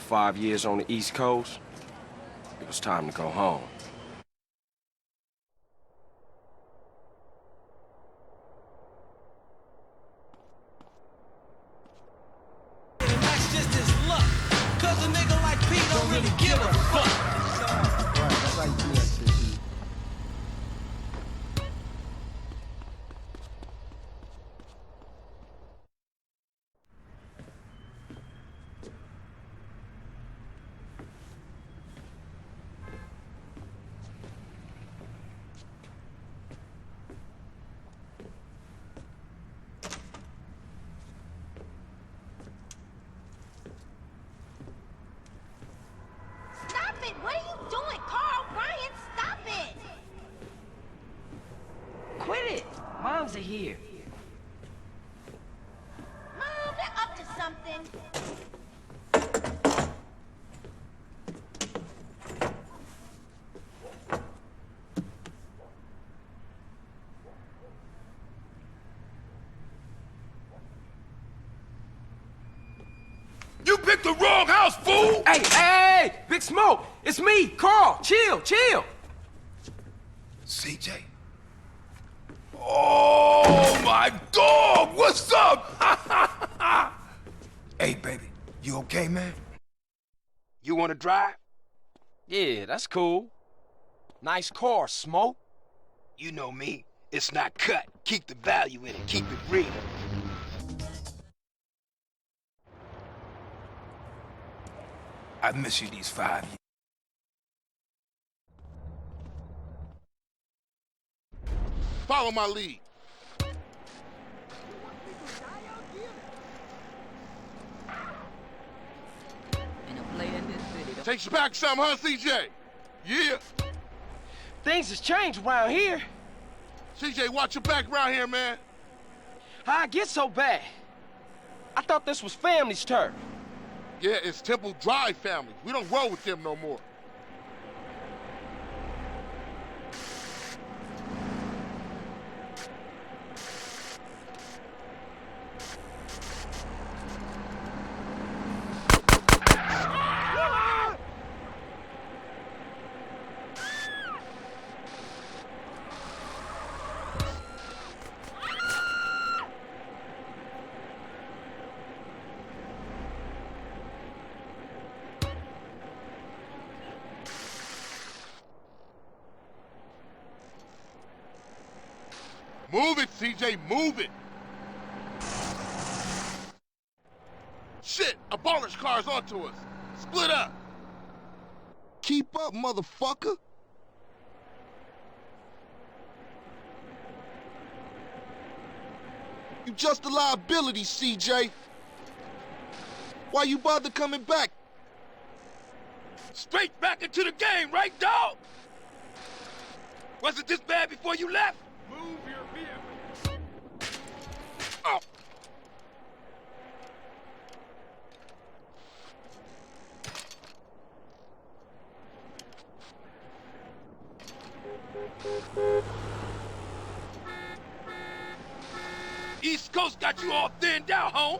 5 years on the East Coast, it was time to go home. And that's just his luck. Cause a nigga like Pete don't really give a fuck. Right, that's how you do that shit, dude. Stop it! What are you doing, Carl? Ryan, stop it! Quit it! Moms are here. Mom, they're up to something. You picked the wrong house, fool! Hey, Big Smoke! It's me, Carl! Chill! CJ? Oh, my dog! What's up? Hey, baby, you okay, man? You wanna drive? Yeah, that's cool. Nice car, Smoke. You know me. It's not cut. Keep the value in it. Keep it real. I've missed you these 5 years. Follow my lead. Takes you back some, huh, CJ? Yeah. Things has changed around here. CJ, watch your back around here, man. How'd I get so bad? I thought this was family's turf. Yeah, it's Temple Drive family. We don't roll with them no more. Move it, CJ, move it! Shit, a baller's car's onto us. Split up. Keep up, motherfucker. You just a liability, CJ. Why you bother coming back? Straight back into the game, right, dog? Was it this bad before you left? Move your vehicle. Oh. East Coast got you all thinned out, home.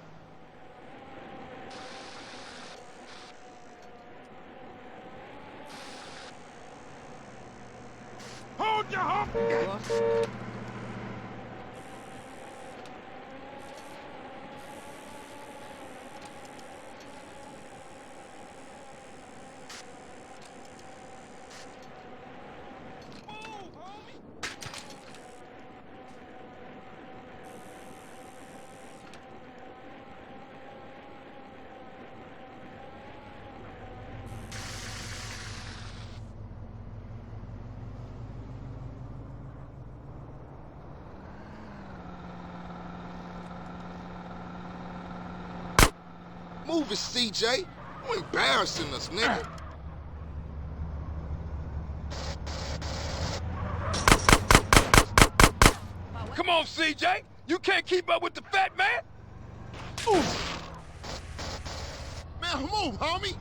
Hold your hump! Move it, CJ. You embarrassing us, nigga. Come on, CJ. You can't keep up with the fat man. Ooh. Man, move, homie.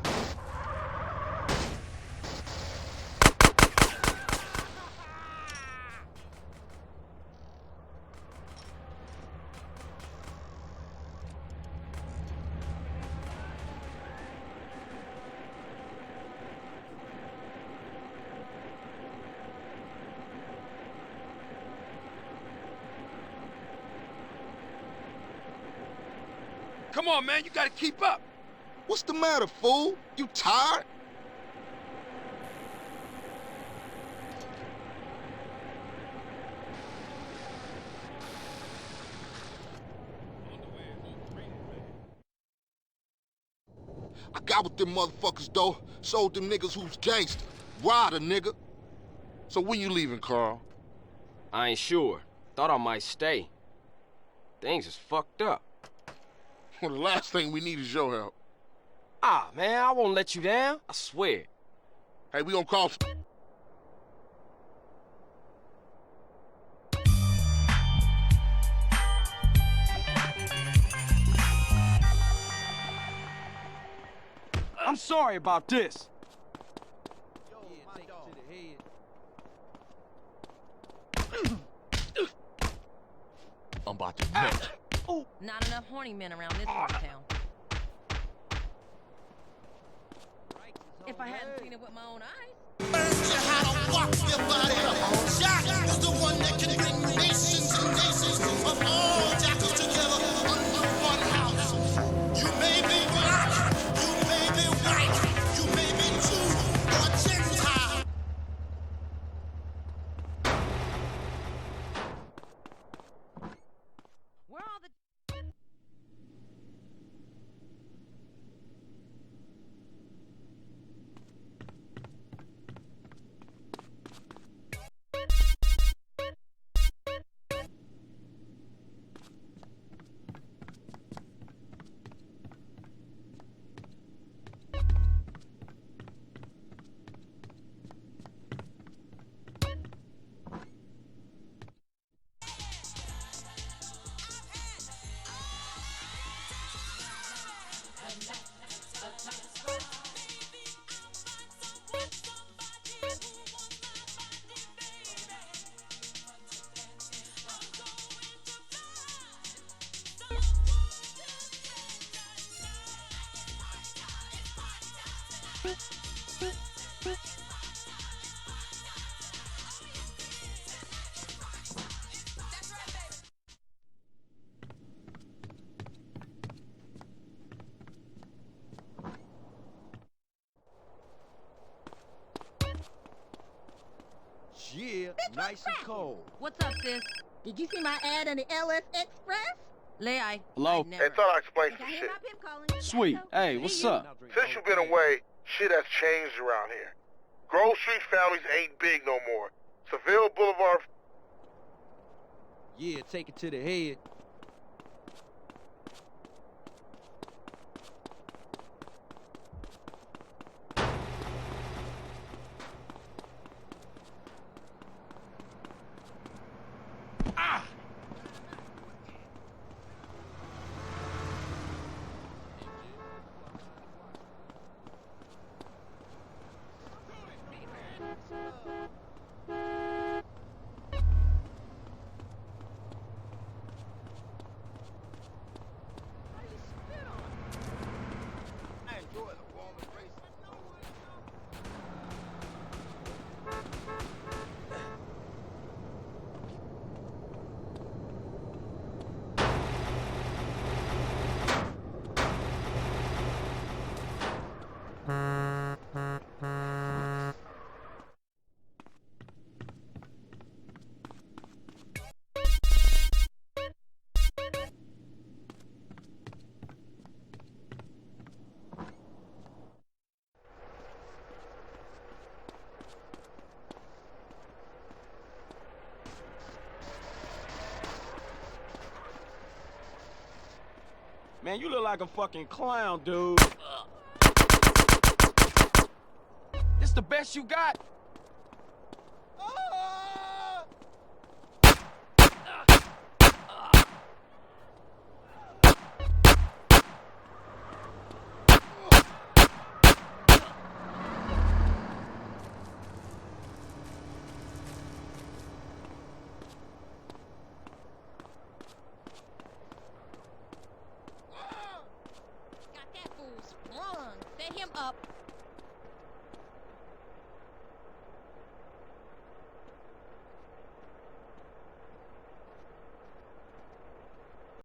Come on, man, you gotta keep up. What's the matter, fool? You tired? I got with them motherfuckers, though. Showed them niggas who's gangster. Rider, nigga. So when you leaving, Carl? I ain't sure. Thought I might stay. Things is fucked up. Well, the last thing we need is your help. Ah, man, I won't let you down. I swear. Hey, we gonna call... I'm sorry about this. I'm about to melt. Not enough horny men around this part of town. If I hadn't seen it with my own eyes. How to walk your body. Jack is the one that can bring nations and nations of all jackals together under one house. You may be black, you may be white, you may be Jew or Gentile. Where are the... Yeah, nice and cold. What's up, sis? Did you see my ad in the LS Express? Lay Hello? I'd never. thought I explained I some hear shit. my pimp calling. Sweet. Hey, what's up? Since you've been away, shit has changed around here. Grove Street families ain't big no more. Seville Boulevard... Yeah, take it to the head. Man, you look like a fucking clown, dude. This the best you got? Got that fool sprung. Set him up.